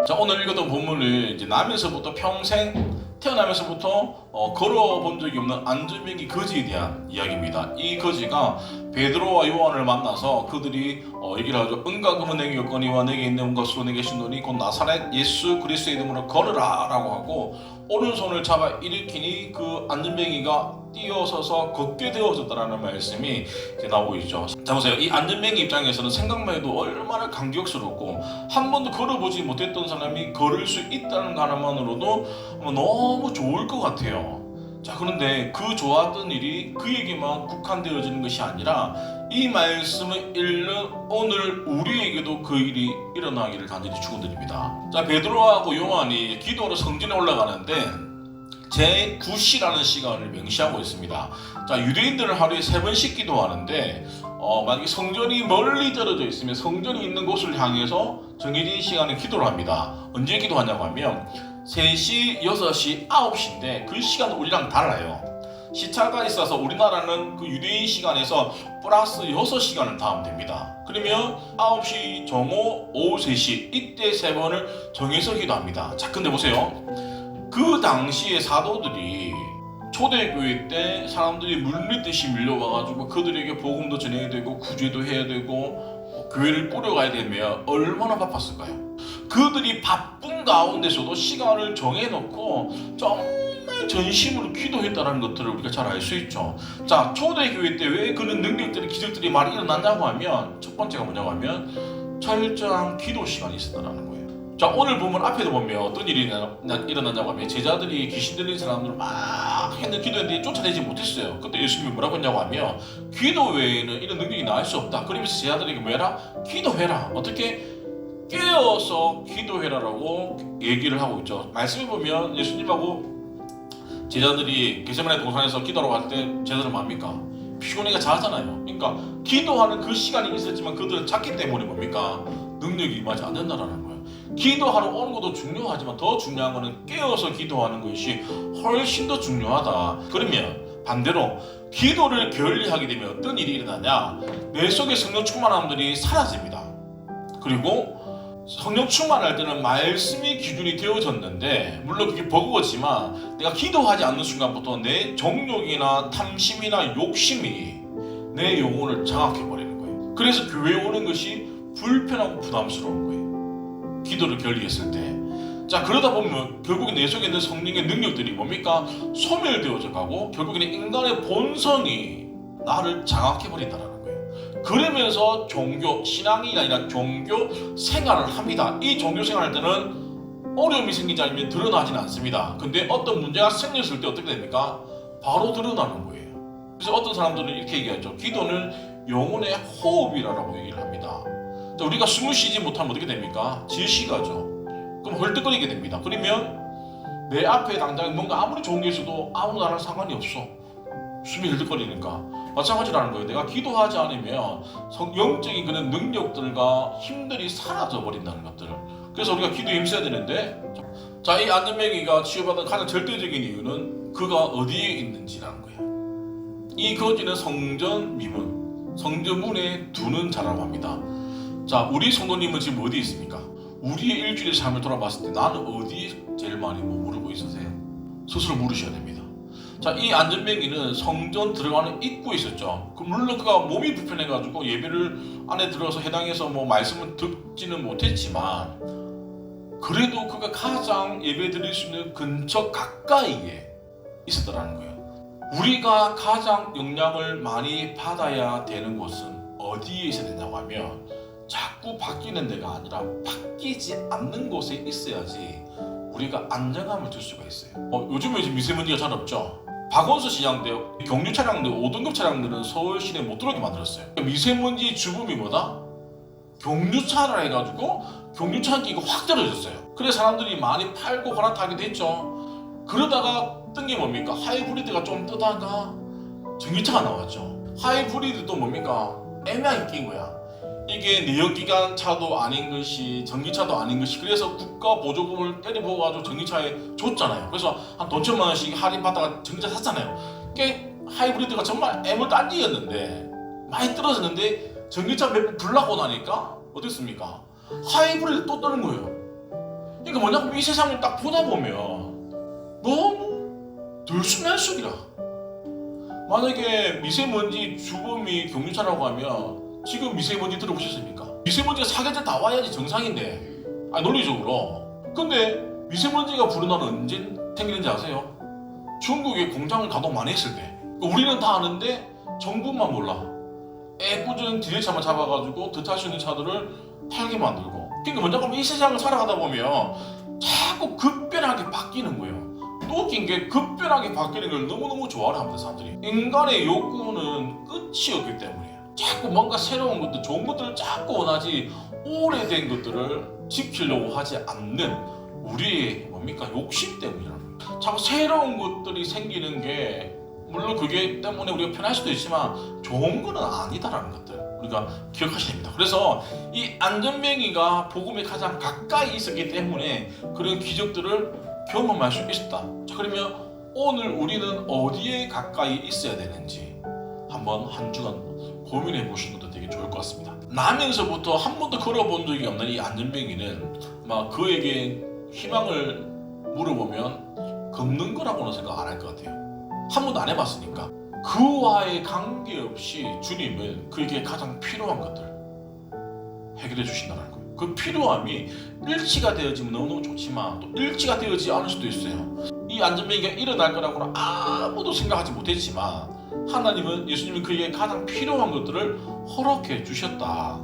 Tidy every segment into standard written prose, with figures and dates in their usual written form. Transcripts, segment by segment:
자, 오늘 읽었던 본문을 이제 나면서부터 평생 태어나면서부터 걸어본 적이 없는 안전뱅이 거지에 대한 이야기입니다. 이 거지가 베드로와 요한을 만나서 그들이 얘기를 하죠. 은과 금은 내게 없거니와 내게 있는 것으로 내게 신노니 곧 나사렛 예수 그리스도의 이름으로 걸으라 라고 하고 오른손을 잡아 일으키니 그 안전뱅이가 뛰어서서 걷게 되어졌다라는 말씀이 나오고 있죠. 자, 보세요. 이 안전뱅이 입장에서는 생각만 해도 얼마나 감격스럽고 한 번도 걸어보지 못했던 사람이 걸을 수 있다는 것 하나만으로도 너무 좋을 것 같아요. 자, 그런데 그 좋았던 일이 그에게만 국한되어지는 것이 아니라 이 말씀을 읽는 오늘 우리에게도 그 일이 일어나기를 간절히 축원드립니다. 자, 베드로하고 요한이 기도로 성전에 올라가는데 제9시라는 시간을 명시하고 있습니다. 자, 유대인들은 하루에 3번씩 기도하는데 만약에 성전이 멀리 떨어져 있으면 성전이 있는 곳을 향해서 정해진 시간에 기도를 합니다. 언제 기도하냐고 하면 3시, 6시, 9시인데 그 시간은 우리랑 달라요. 시차가 있어서 우리나라는 그 유대인 시간에서 플러스 6시간을 더하면 됩니다. 그러면 9시 정오, 오후 3시 이때 3번을 정해서 기도합니다. 자, 근데 보세요. 그 당시에 사도들이 초대교회 때 사람들이 물밀듯이 밀려와가지고 그들에게 복음도 전해야 되고 구제도 해야 되고 교회를 꾸려가야 되면 얼마나 바빴을까요? 그들이 바쁜 가운데서도 시간을 정해놓고 정말 전심으로 기도했다는 것들을 우리가 잘 알 수 있죠. 자, 초대교회 때 왜 그런 능력들이 기적들이 많이 일어났냐고 하면 첫 번째가 뭐냐고 하면 철저한 기도 시간이 있었다는 거예요. 자, 오늘 보면 앞에도 보면 어떤 일이 일어났냐고 하면 제자들이 귀신 들린 사람들을 막 기도했는데 쫓아내지 못했어요. 그때 예수님이 뭐라고 했냐고 하면 기도 외에는 이런 능력이 나올 수 없다. 그러면서 제자들에게 뭐해라? 기도해라. 어떻게? 깨어서 기도해라라고 얘기를 하고 있죠. 말씀해 보면 예수님하고 제자들이 겟세마네 동산에서 기도하러 갈 때 제자들은 뭡니까? 피곤해가 자잖아요. 그러니까 기도하는 그 시간이 있었지만 그들은 잤기 때문에 뭡니까? 능력이 임하지 않는다라는 거예요. 기도하러 오는 것도 중요하지만 더 중요한 것은 깨어서 기도하는 것이 훨씬 더 중요하다. 그러면 반대로 기도를 게을리하게 되면 어떤 일이 일어나냐? 내 속에 성령 충만함들이 사라집니다. 그리고 성령 충만할 때는 말씀이 기준이 되어졌는데 물론 그게 버거웠지만 내가 기도하지 않는 순간부터 내 정욕이나 탐심이나 욕심이 내 영혼을 장악해버리는 거예요. 그래서 교회에 오는 것이 불편하고 부담스러운 거예요. 기도를 게을리했을 때. 자, 그러다 보면 결국에 내 속에 있는 성령의 능력들이 뭡니까? 소멸되어져 가고 결국에는 인간의 본성이 나를 장악해버린다는 거예요. 그러면서 종교, 신앙이 아니라 종교 생활을 합니다. 이 종교 생활할 때는 어려움이 생기지 않으면 드러나지는 않습니다. 근데 어떤 문제가 생겼을 때 어떻게 됩니까? 바로 드러나는 거예요. 그래서 어떤 사람들은 이렇게 얘기하죠. 기도는 영혼의 호흡이라고 얘기를 합니다. 자, 우리가 숨을 쉬지 못하면 어떻게 됩니까? 질식하죠. 그럼 헐떡거리게 됩니다. 그러면 내 앞에 당장 뭔가 아무리 좋은 게 있어도 아무 나랑 상관이 없어. 숨이 헐떡거리니까. 마찬가지라는 거예요. 내가 기도하지 않으면 영적인 그런 능력들과 힘들이 사라져 버린다는 것들을. 그래서 우리가 기도에 힘써야 되는데, 자, 이 안전뱅이가 치유받은 가장 절대적인 이유는 그가 어디에 있는지라는 거예요. 이 거지는 성전 미문, 성전 문에 두는 자라고 합니다. 자, 우리 성도님은 지금 어디 있습니까? 우리의 일주일의 삶을 돌아봤을 때 나는 어디에 제일 많이 머무르고 있으세요? 스스로 물으셔야 됩니다. 자, 이 안전뱅이는 성전 들어가는 입구에 있었죠. 물론 그가 몸이 불편해가지고 예배를 안에 들어서 해당해서 말씀을 듣지는 못했지만 그래도 그가 가장 예배 드릴 수 있는 근처 가까이에 있었다는 거예요. 우리가 가장 영향을 많이 받아야 되는 곳은 어디에 있어야 되냐고 하면 자꾸 바뀌는 데가 아니라 바뀌지 않는 곳에 있어야지 우리가 안정감을 줄 수가 있어요. 요즘에 미세먼지가 잘 없죠. 박원순 시장인데요. 경유 차량들, 5등급 차량들은 서울 시내에 못 들어오게 만들었어요. 미세먼지 주범이 뭐다? 경유차라 해가지고 경유차 인기가 확 떨어졌어요. 그래서 사람들이 많이 팔고 갈아타기도 했죠. 그러다가 뜬 게 뭡니까? 하이브리드가 좀 뜨다가 전기차가 나왔죠. 하이브리드도 뭡니까? 애매하게 낀 거야. 이게 내연기관 차도 아닌 것이 전기차도 아닌 것이 그래서 국가 보조금을 때려부어가지고 전기차에 줬잖아요. 그래서 한 돈 천만 원씩 할인받다가 전기차 샀잖아요. 이게 하이브리드가 정말 애물단지였는데 많이 떨어졌는데 전기차 몇 번 불나고 나니까 어땠습니까? 하이브리드 또 뜨는 거예요. 그러니까 뭐냐면 이 세상을 딱 보다 보면 너무 들쑥날쑥이라. 만약에 미세먼지 주범이 경유차라고 하면 지금 미세먼지 들어보셨습니까? 미세먼지가 사계절 다 와야지 정상인데, 논리적으로. 근데 미세먼지가 부른 날은 언제 생기는지 아세요? 중국에 공장을 가동 많이 했을 때. 우리는 다 아는데 정부만 몰라. 애꿎은 디젤차만 잡아가지고 더 탈 수 있는 차들을 팔게 만들고. 그러니까 먼저 이 세상을 살아가다 보면 자꾸 급변하게 바뀌는 거예요. 또 웃긴 게 급변하게 바뀌는 걸 너무너무 좋아를 합니다, 사람들이. 인간의 욕구는 끝이 없기 때문에 자꾸 뭔가 새로운 것들, 좋은 것들을 자꾸 원하지, 오래된 것들을 지키려고 하지 않는 우리의 뭡니까? 욕심 때문이라는 거예요. 자꾸 새로운 것들이 생기는 게, 물론 그게 때문에 우리가 편할 수도 있지만 좋은 거는 아니다라는 것들 우리가 기억하셔야 됩니다. 그래서 이 안전뱅이가 복음에 가장 가까이 있었기 때문에 그런 기적들을 경험할 수 있었다. 자, 그러면 오늘 우리는 어디에 가까이 있어야 되는지 한번 한 주간 고민해 보시는 것도 되게 좋을 것 같습니다. 나면서부터 한 번도 걸어본 적이 없는 이 안전뱅이는 막 그에게 희망을 물어보면 걷는 거라고는 생각 안 할 것 같아요. 한 번도 안 해봤으니까. 그와의 관계없이 주님은 그에게 가장 필요한 것들 해결해 주신다는 거예요. 그 필요함이 일치가 되어지면 너무너무 좋지만 또 일치가 되어지지 않을 수도 있어요. 이 안전뱅이가 일어날 거라고는 아무도 생각하지 못했지만 하나님은, 예수님은 그에게 가장 필요한 것들을 허락해 주셨다.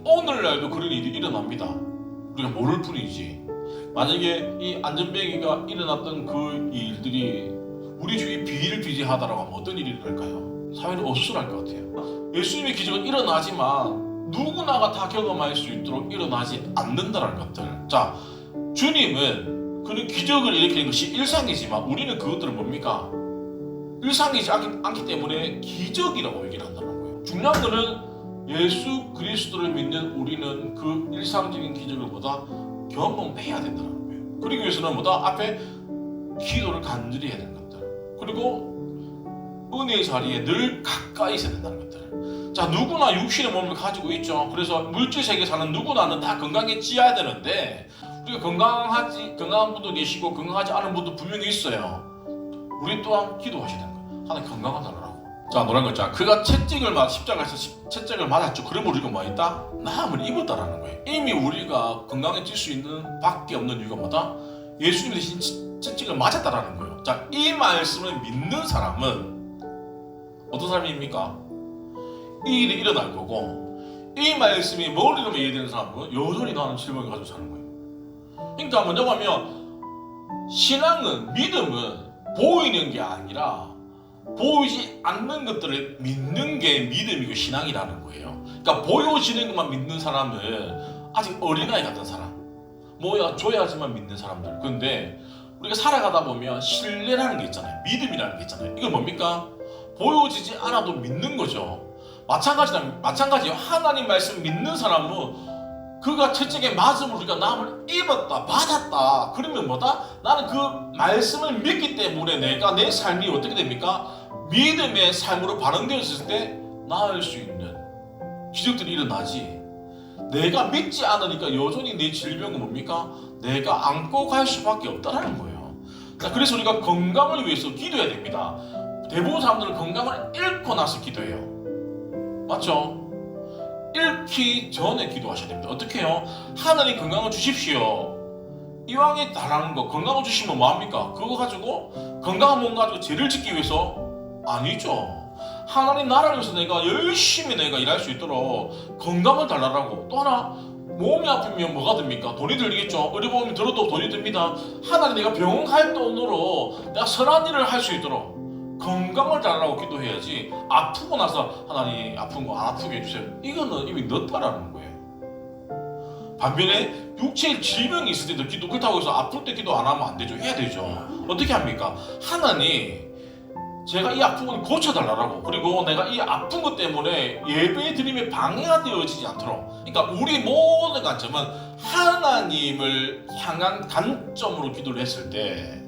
오늘날도 그런 일이 일어납니다. 우리가 모를 뿐이지. 만약에 이 안전뱅이가 일어났던 그 일들이 우리 주위에 비일비재하다라고 하면 어떤 일이 일어날까요? 사회는 어수선할 것 같아요. 예수님의 기적은 일어나지만 누구나가 다 경험할 수 있도록 일어나지 않는다는 것들. 자, 주님은 그런 기적을 일으키는 것이 일상이지만 우리는 그것들을 뭡니까? 일상이지 않기 때문에 기적이라고 얘기를 한다는 거예요. 중요한 거는 예수 그리스도를 믿는 우리는 그 일상적인 기적을 보다 경험해야 된다는 거예요. 그러기 위해서는 뭐다? 앞에 기도를 간절히 해야 되는 것들. 그리고 은혜의 자리에 늘 가까이 있어야 된다는 것들. 자, 누구나 육신의 몸을 가지고 있죠. 그래서 물질 세계에 사는 누구나는 다 건강해지어야 되는데 우리가 건강한 분도 계시고 건강하지 않은 분도 분명히 있어요. 우리 또한 기도하셔야 되는 거예요. 하나님 건강하달라고. 자, 노란 글자. 그가 십자가에서 채찍을 맞았죠. 그러면 우리가 뭐 있다? 나음을 입었다라는 거예요. 이미 우리가 건강해질 수 있는 밖에 없는 이유가 뭐다? 예수님 대신 채찍을 맞았다라는 거예요. 자, 이 말씀을 믿는 사람은 어떤 사람입니까? 이 일이 일어날 거고, 이 말씀이 머리로 이해되는 사람은 여전히 나는 질문을 가지고 사는 거예요. 그러니까 먼저 가면 신앙은, 믿음은 보이는 게 아니라 보이지 않는 것들을 믿는 게 믿음이고 신앙이라는 거예요. 그러니까 보여지는 것만 믿는 사람은 아직 어린아이 같은 사람, 뭐야 줘야지만 믿는 사람들. 근데 우리가 살아가다 보면 신뢰라는 게 있잖아요. 믿음이라는 게 있잖아요. 이건 뭡니까? 보여지지 않아도 믿는 거죠. 마찬가지예요. 하나님 말씀 믿는 사람은 그가 채찍에 맞음으로 우리가 나음을 입었다, 받았다. 그러면 뭐다? 나는 그 말씀을 믿기 때문에 내가 내 삶이 어떻게 됩니까? 믿음의 삶으로 반응되었을 때 나을 수 있는 기적들이 일어나지. 내가 믿지 않으니까 여전히 내 질병은 뭡니까? 내가 안고 갈 수밖에 없다라는 거예요. 자, 그래서 우리가 건강을 위해서 기도해야 됩니다. 대부분 사람들은 건강을 잃고 나서 기도해요. 맞죠? 잃기 전에 기도하셔야 됩니다. 어떻게 해요? 하나님 건강을 주십시오. 이왕에 달라는 거, 건강을 주시면 뭐합니까? 그거 가지고, 건강한 몸 가지고 죄를 짓기 위해서? 아니죠. 하나님 나라를 위해서 내가 열심히 내가 일할 수 있도록 건강을 달라고. 또 하나, 몸이 아프면 뭐가 듭니까? 돈이 들겠죠. 의료보험이 들어도 돈이 듭니다. 하나님 내가 병원 갈 돈으로 내가 선한 일을 할 수 있도록 건강을 달라고 기도해야지, 아프고 나서 하나님 아픈 거 안 아프게 해주세요. 이거는 이미 늦다라는 거예요. 반면에 육체의 질병이 있을 때도 기도, 그렇다고 해서 아플 때 기도 안 하면 안 되죠. 해야 되죠. 어떻게 합니까? 하나님 제가 이 아픈 건 고쳐달라고. 그리고 내가 이 아픈 것 때문에 예배 드림에 방해가 되어지지 않도록. 그러니까 우리 모든 관점은 하나님을 향한 관점으로 기도를 했을 때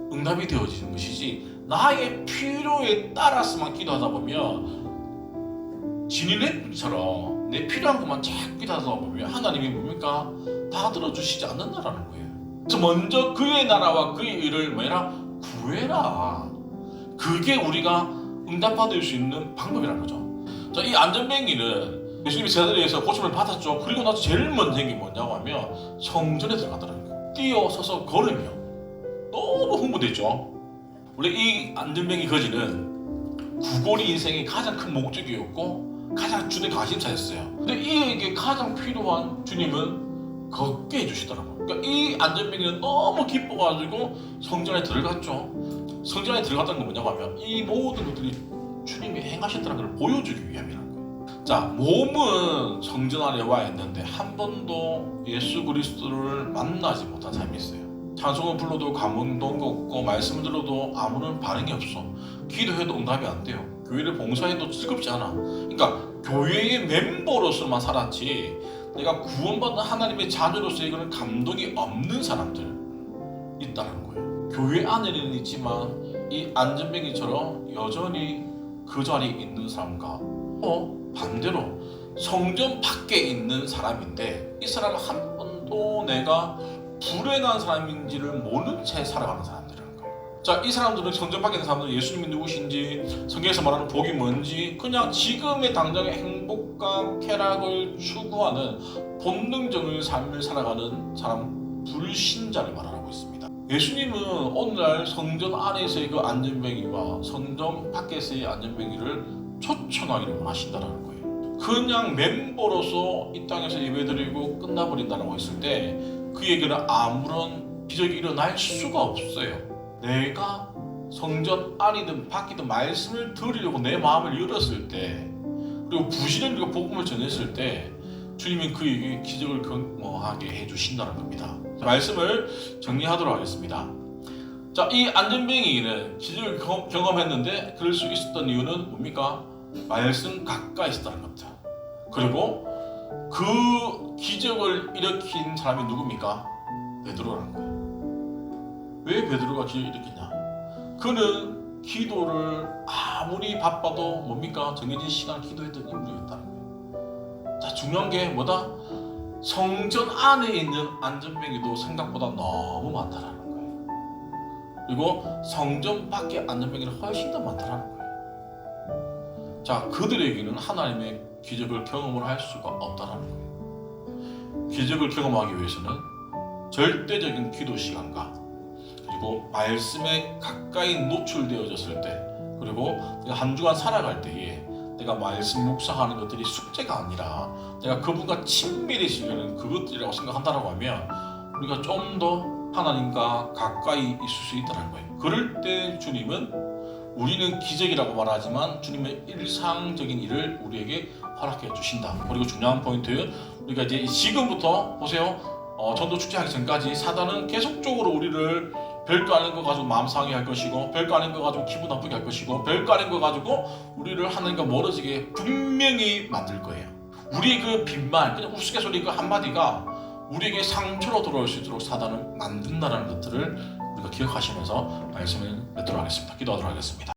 응답이 되어지는 것이지, 나의 필요에 따라서만 기도하다 보면 지니넷처럼 내 필요한 것만 자꾸 기도하다 보면 하나님이 뭡니까? 다 들어주시지 않는다라는 거예요. 그래서 먼저 그의 나라와 그의 의를 뭐해라? 구해라. 그게 우리가 응답받을 수 있는 방법이라는 거죠. 자, 이 안전뱅이는 예수님이 제자들에게서 고침을 받았죠. 그리고 나서 제일 먼저 한 게 뭐냐고 하면 성전에 들어가더라는 거예요. 뛰어서서 걸으며 너무 흥분됐죠. 원래 이 안전뱅이 거지는 구골이 인생의 가장 큰 목적이었고 가장 주된 관심사였어요. 근데 이에게 가장 필요한 주님은 걷게 해주시더라고요. 그러니까 이 안전뱅이는 너무 기뻐가지고 성전에 들어갔죠. 성전에 들어갔다는 건 뭐냐고 하면 이 모든 것들이 주님이 행하셨다는 걸 보여주기 위함이라는 거예요. 자, 몸은 성전 안에 와 있는데 한 번도 예수 그리스도를 만나지 못한 삶이 있어요. 찬송을 불러도 감흥도 없고 말씀을 들어도 아무런 반응이 없어. 기도해도 응답이 안 돼요. 교회를 봉사해도 즐겁지 않아. 그러니까 교회의 멤버로서만 살았지 내가 구원받는 하나님의 자녀로서의 그런 감동이 없는 사람들 있다는 거예요. 교회 안에는 있지만 이 안전뱅이처럼 여전히 그 자리에 있는 사람과 반대로 성전 밖에 있는 사람인데 이 사람은 한 번도 내가 불행한 사람인지를 모르는 채 살아가는 사람들이라는 거예요. 자, 이 사람들은 성전 밖에 있는 사람들은 예수님이 누구신지 성경에서 말하는 복이 뭔지 그냥 지금의 당장의 행복과 쾌락을 추구하는 본능적인 삶을 살아가는 사람 불신자를 말하고 있습니다. 예수님은 오늘날 성전 안에서의 그 안전뱅이와 성전 밖에서의 안전뱅이를 초청하기를 원하신다는 거예요. 그냥 멤버로서 이 땅에서 예배드리고 끝나버린다고 했을 때 그에게는 아무런 기적이 일어날 수가 없어요. 내가 성전 안이든 밖이든 말씀을 들으려고 내 마음을 열었을 때 그리고 부신을 들고 복음을 전했을 때 주님은 그에게 기적을 경험하게 해주신다는 겁니다. 말씀을 정리하도록 하겠습니다. 자, 이 안전뱅이는 기적을 경험했는데 그럴 수 있었던 이유는 뭡니까? 말씀 가까이 있었다는 겁니다. 그리고 그 기적을 일으킨 사람이 누굽니까? 베드로라는 거예요. 왜 베드로가 기적을 일으켰냐? 그는 기도를 아무리 바빠도 뭡니까? 정해진 시간 기도했던 인물이었다는 거예요. 자, 중요한 게 뭐다? 성전 안에 있는 안전뱅이도 생각보다 너무 많다라는 거예요. 그리고 성전 밖에 안전뱅이는 훨씬 더 많다라는 거예요. 자, 그들에게는 하나님의 기적을 경험을 할 수가 없다라는 거예요. 기적을 경험하기 위해서는 절대적인 기도 시간과 그리고 말씀에 가까이 노출되어졌을 때 그리고 한 주간 살아갈 때에 내가 말씀 묵상하는 것들이 숙제가 아니라 내가 그분과 친밀해지려는 그것들이라고 생각한다고 하면 우리가 좀 더 하나님과 가까이 있을 수 있다는 거예요. 그럴 때 주님은 우리는 기적이라고 말하지만 주님의 일상적인 일을 우리에게 허락해 주신다. 그리고 중요한 포인트, 우리가 이제 지금부터 보세요. 전도 축제하기 전까지 사단은 계속적으로 우리를 별거 아닌 거 가지고 마음 상하게 할 것이고 별거 아닌 거 가지고 기분 나쁘게 할 것이고 별거 아닌 거 가지고 우리를 하나님과 멀어지게 분명히 만들 거예요. 우리의 그 빈말, 그냥 우스갯소리 그 한마디가 우리에게 상처로 돌아올 수 있도록 사단은 만든다는 것들을 우리가 기억하시면서 말씀을 맺도록 하겠습니다. 기도하도록 하겠습니다.